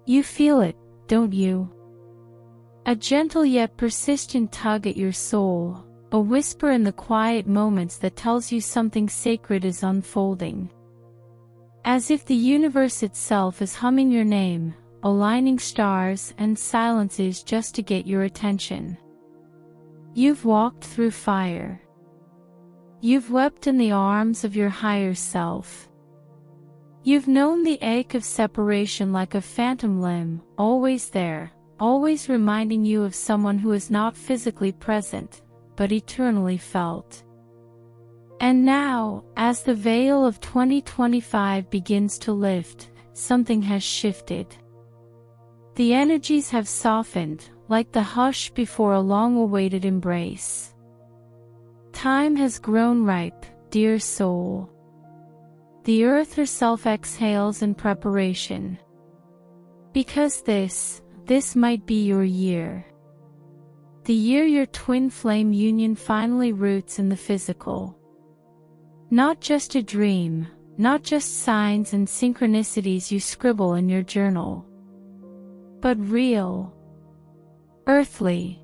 You feel it, don't you? A gentle yet persistent tug at your soul, a whisper in the quiet moments that tells you something sacred is unfolding. As if the universe itself is humming your name, aligning stars and silences just to get your attention. You've walked through fire. You've wept in the arms of your higher self. You've known the ache of separation like a phantom limb, always there, always reminding you of someone who is not physically present, but eternally felt. And now, as the veil of 2025 begins to lift, something has shifted. The energies have softened, like the hush before a long-awaited embrace. Time has grown ripe, dear soul. The earth herself exhales in preparation. Because this might be your year. The year your twin flame union finally roots in the physical. Not just a dream, not just signs and synchronicities you scribble in your journal. But real. Earthly.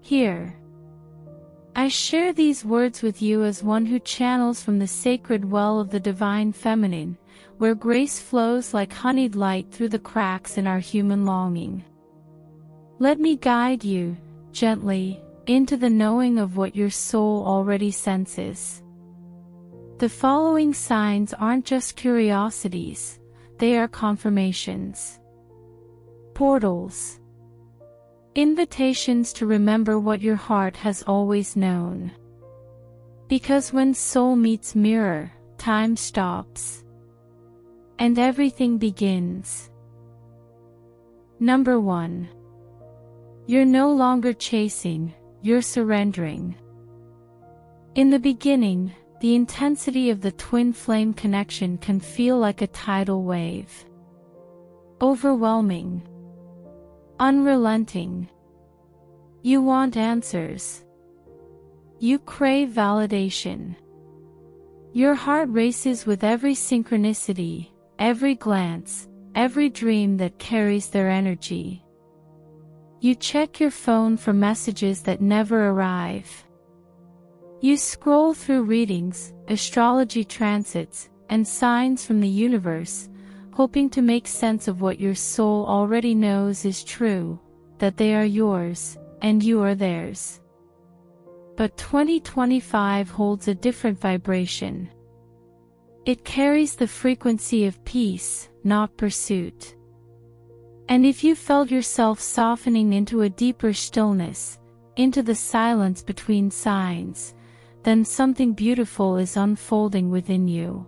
Here. I share these words with you as one who channels from the sacred well of the divine feminine, where grace flows like honeyed light through the cracks in our human longing. Let me guide you, gently, into the knowing of what your soul already senses. The following signs aren't just curiosities, they are confirmations. Portals. Invitations to remember what your heart has always known. Because when soul meets mirror, time stops. And everything begins. Number 1. You're no longer chasing, you're surrendering. In the beginning, the intensity of the twin flame connection can feel like a tidal wave. Overwhelming. Unrelenting. You want answers. You crave validation. Your heart races with every synchronicity, every glance, every dream that carries their energy. You check your phone for messages that never arrive. You scroll through readings, astrology transits, and signs from the universe, hoping to make sense of what your soul already knows is true, that they are yours, and you are theirs. But 2025 holds a different vibration. It carries the frequency of peace, not pursuit. And if you felt yourself softening into a deeper stillness, into the silence between signs, then something beautiful is unfolding within you.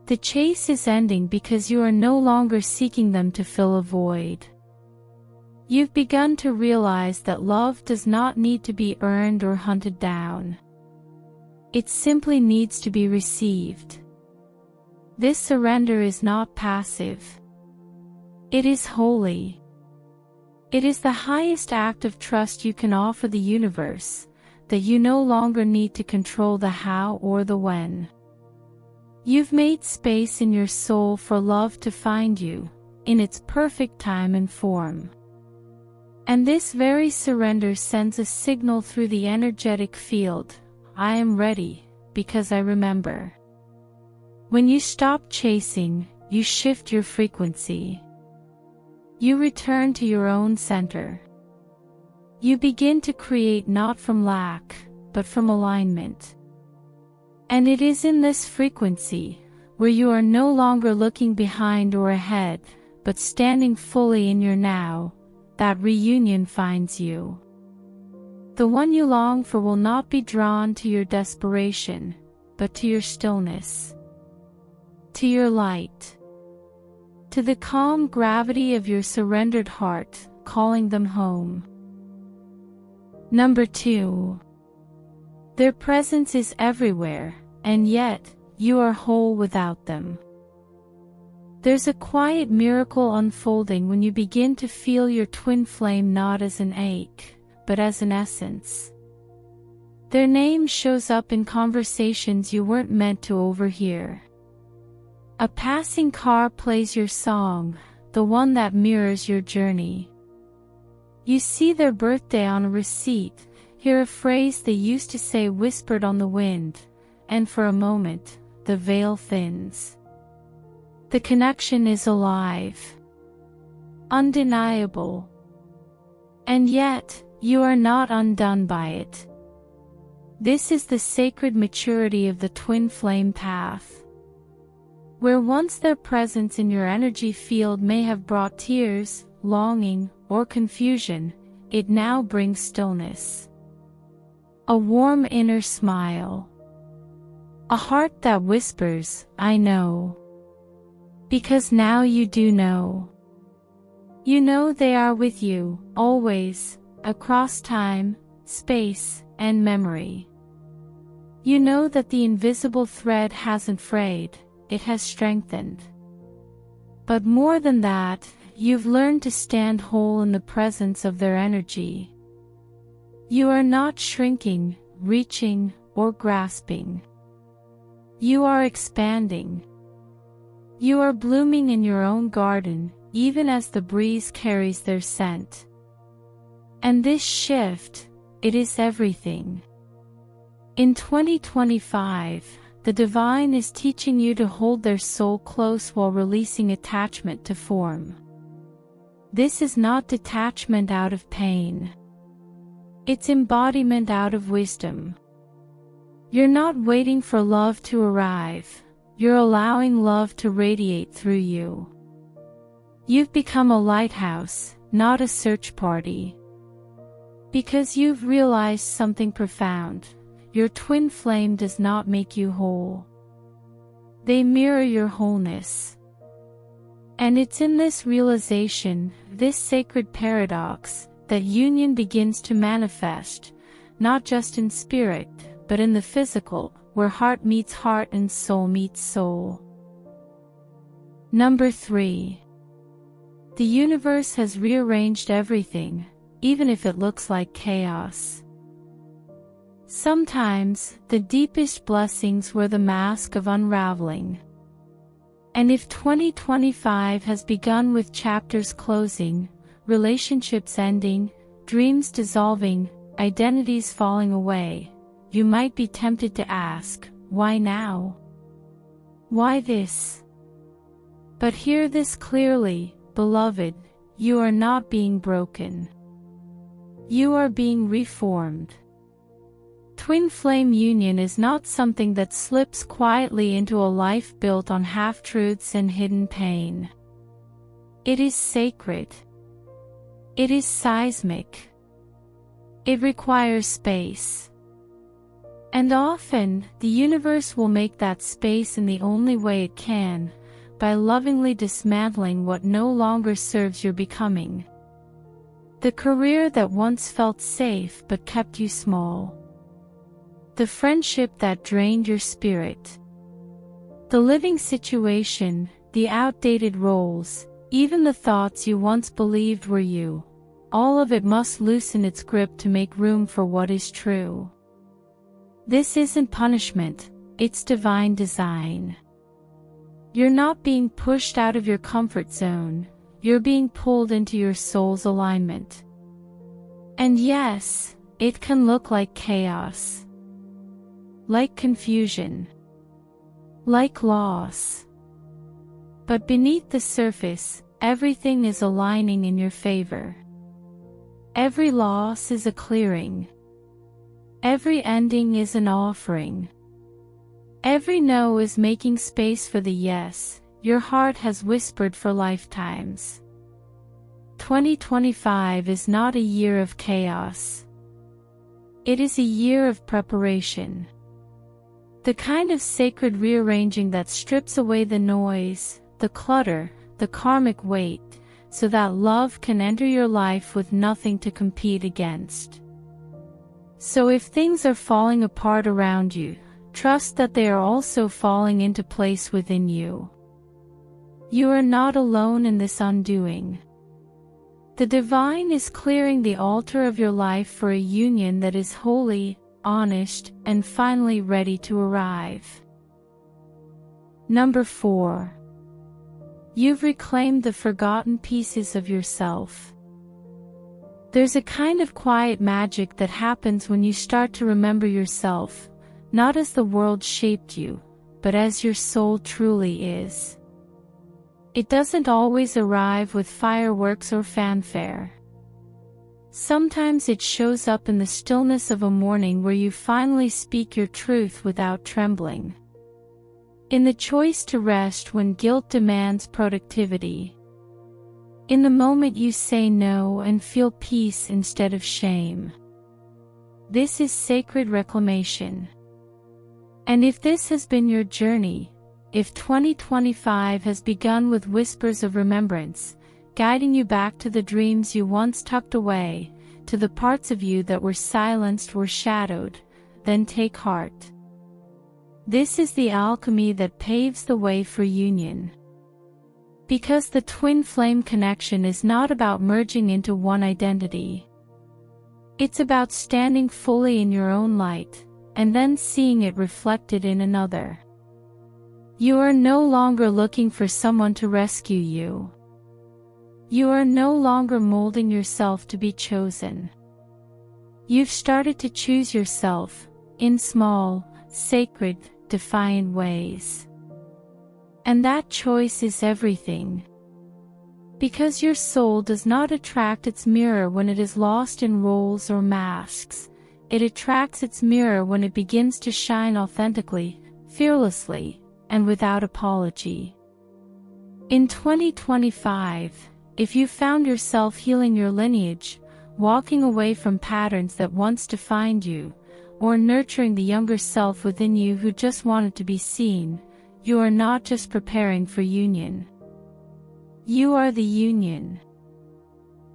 The chase is ending because you are no longer seeking them to fill a void. You've begun to realize that love does not need to be earned or hunted down. It simply needs to be received. This surrender is not passive. It is holy. It is the highest act of trust you can offer the universe, that you no longer need to control the how or the when. You've made space in your soul for love to find you, in its perfect time and form. And this very surrender sends a signal through the energetic field: I am ready, because I remember. When you stop chasing, you shift your frequency. You return to your own center. You begin to create not from lack, but from alignment. And it is in this frequency, where you are no longer looking behind or ahead, but standing fully in your now, that reunion finds you. The one you long for will not be drawn to your desperation, but to your stillness. To your light. To the calm gravity of your surrendered heart, calling them home. Number 2. Their presence is everywhere, and yet, you are whole without them. There's a quiet miracle unfolding when you begin to feel your twin flame not as an ache, but as an essence. Their name shows up in conversations you weren't meant to overhear. A passing car plays your song, the one that mirrors your journey. You see their birthday on a receipt, hear a phrase they used to say whispered on the wind, and for a moment, the veil thins. The connection is alive, undeniable. And yet, you are not undone by it. This is the sacred maturity of the twin flame path. Where once their presence in your energy field may have brought tears, longing, or confusion, it now brings stillness. A warm inner smile. A heart that whispers, I know. Because now you do know. You know they are with you, always, across time, space, and memory. You know that the invisible thread hasn't frayed, it has strengthened. But more than that, you've learned to stand whole in the presence of their energy. You are not shrinking, reaching, or grasping. You are expanding. You are blooming in your own garden, even as the breeze carries their scent. And this shift, it is everything. In 2025, the divine is teaching you to hold their soul close while releasing attachment to form. This is not detachment out of pain. It's embodiment out of wisdom. You're not waiting for love to arrive, you're allowing love to radiate through you. You've become a lighthouse, not a search party. Because you've realized something profound. Your twin flame does not make you whole. They mirror your wholeness. And it's in this realization, this sacred paradox, that union begins to manifest, not just in spirit, but in the physical, where heart meets heart and soul meets soul. Number 3. The universe has rearranged everything, even if it looks like chaos. Sometimes, the deepest blessings wear the mask of unraveling. And if 2025 has begun with chapters closing, relationships ending, dreams dissolving, identities falling away, you might be tempted to ask, why now? Why this? But hear this clearly, beloved, you are not being broken. You are being reformed. Twin flame union is not something that slips quietly into a life built on half-truths and hidden pain. It is sacred. It is seismic. It requires space. And often, the universe will make that space in the only way it can, by lovingly dismantling what no longer serves your becoming. The career that once felt safe but kept you small. The friendship that drained your spirit. The living situation, the outdated roles, even the thoughts you once believed were you, all of it must loosen its grip to make room for what is true. This isn't punishment, it's divine design. You're not being pushed out of your comfort zone, you're being pulled into your soul's alignment. And yes, it can look like chaos. Like confusion. Like loss. But beneath the surface, everything is aligning in your favor. Every loss is a clearing. Every ending is an offering. Every no is making space for the yes your heart has whispered for lifetimes. 2025 is not a year of chaos. It is a year of preparation. The kind of sacred rearranging that strips away the noise, the clutter, the karmic weight, so that love can enter your life with nothing to compete against. So if things are falling apart around you, trust that they are also falling into place within you. You are not alone in this undoing. The divine is clearing the altar of your life for a union that is holy, honest, and finally ready to arrive. Number 4. You've reclaimed the forgotten pieces of yourself. There's a kind of quiet magic that happens when you start to remember yourself, not as the world shaped you, but as your soul truly is. It doesn't always arrive with fireworks or fanfare. Sometimes it shows up in the stillness of a morning where you finally speak your truth without trembling. In the choice to rest when guilt demands productivity. In the moment you say no and feel peace instead of shame. This is sacred reclamation. And if this has been your journey, if 2025 has begun with whispers of remembrance, guiding you back to the dreams you once tucked away, to the parts of you that were silenced or shadowed, then take heart. This is the alchemy that paves the way for union. Because the twin flame connection is not about merging into one identity. It's about standing fully in your own light, and then seeing it reflected in another. You are no longer looking for someone to rescue you. You are no longer molding yourself to be chosen. You've started to choose yourself, in small, sacred, defiant ways. And that choice is everything. Because your soul does not attract its mirror when it is lost in roles or masks. It attracts its mirror when it begins to shine authentically, fearlessly, and without apology. In 2025, if you found yourself healing your lineage, walking away from patterns that once defined you, or nurturing the younger self within you who just wanted to be seen, you are not just preparing for union. You are the union.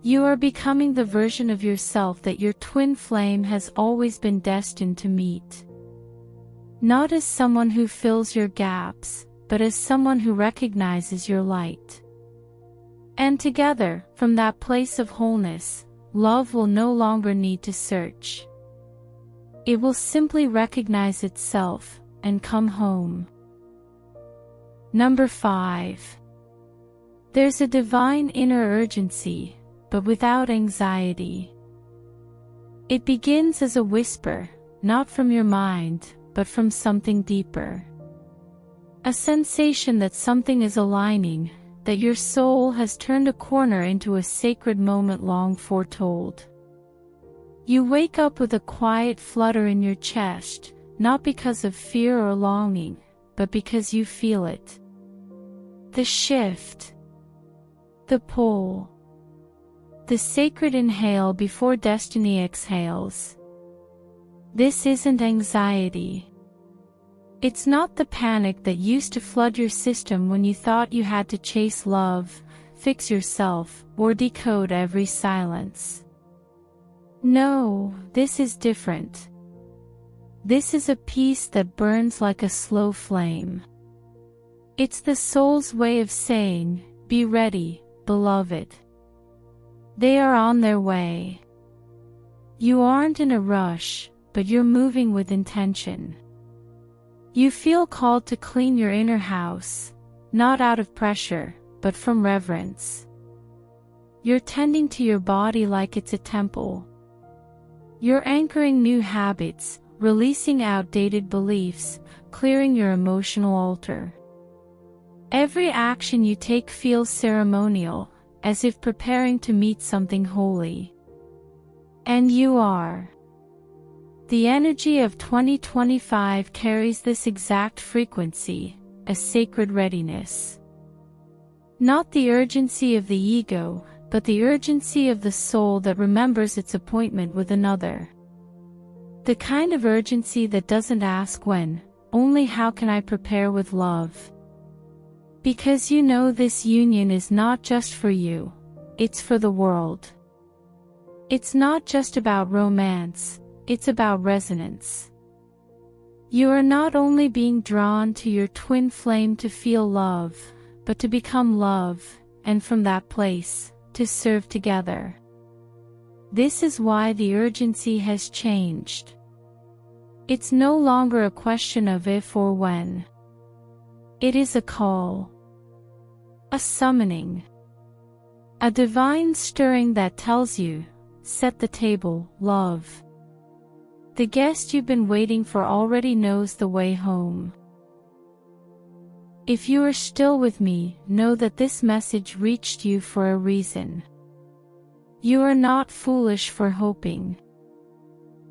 You are becoming the version of yourself that your twin flame has always been destined to meet. Not as someone who fills your gaps, but as someone who recognizes your light. And together, from that place of wholeness, love will no longer need to search. It will simply recognize itself and come home. Number 5. There's a divine inner urgency, but without anxiety. It begins as a whisper, not from your mind, but from something deeper. A sensation that something is aligning, that your soul has turned a corner into a sacred moment long foretold. You wake up with a quiet flutter in your chest, not because of fear or longing, but because you feel it. The shift. The pull. The sacred inhale before destiny exhales. This isn't anxiety. It's not the panic that used to flood your system when you thought you had to chase love, fix yourself, or decode every silence. No, this is different. This is a peace that burns like a slow flame. It's the soul's way of saying, be ready, beloved. They are on their way. You aren't in a rush, but you're moving with intention. You feel called to clean your inner house, not out of pressure, but from reverence. You're tending to your body like it's a temple. You're anchoring new habits, releasing outdated beliefs, clearing your emotional altar. Every action you take feels ceremonial, as if preparing to meet something holy. And you are. The energy of 2025 carries this exact frequency, a sacred readiness. Not the urgency of the ego, but the urgency of the soul that remembers its appointment with another. The kind of urgency that doesn't ask when, only how can I prepare with love. Because you know this union is not just for you, it's for the world. It's not just about romance, it's about resonance. You are not only being drawn to your twin flame to feel love, but to become love, and from that place, to serve together. This is why the urgency has changed. It's no longer a question of if or when. It is a call. A summoning. A divine stirring that tells you, set the table, love. The guest you've been waiting for already knows the way home. If you are still with me, know that this message reached you for a reason. You are not foolish for hoping.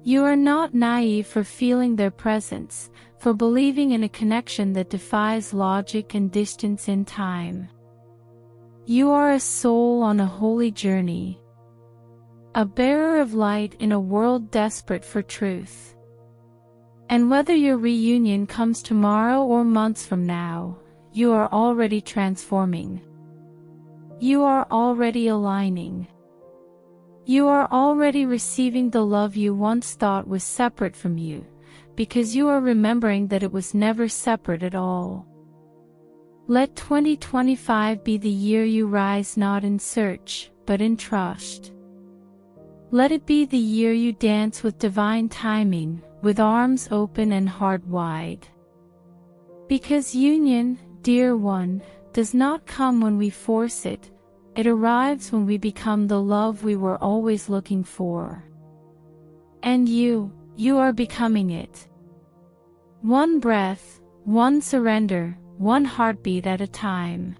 You are not naive for feeling their presence, for believing in a connection that defies logic and distance in time. You are a soul on a holy journey, a bearer of light in a world desperate for truth. And whether your reunion comes tomorrow or months from now, you are already transforming. You are already aligning. You are already receiving the love you once thought was separate from you, because you are remembering that it was never separate at all. Let 2025 be the year you rise not in search, but in trust. Let it be the year you dance with divine timing, with arms open and heart wide. Because union, dear one, does not come when we force it, it arrives when we become the love we were always looking for. And you are becoming it. One breath, one surrender, one heartbeat at a time.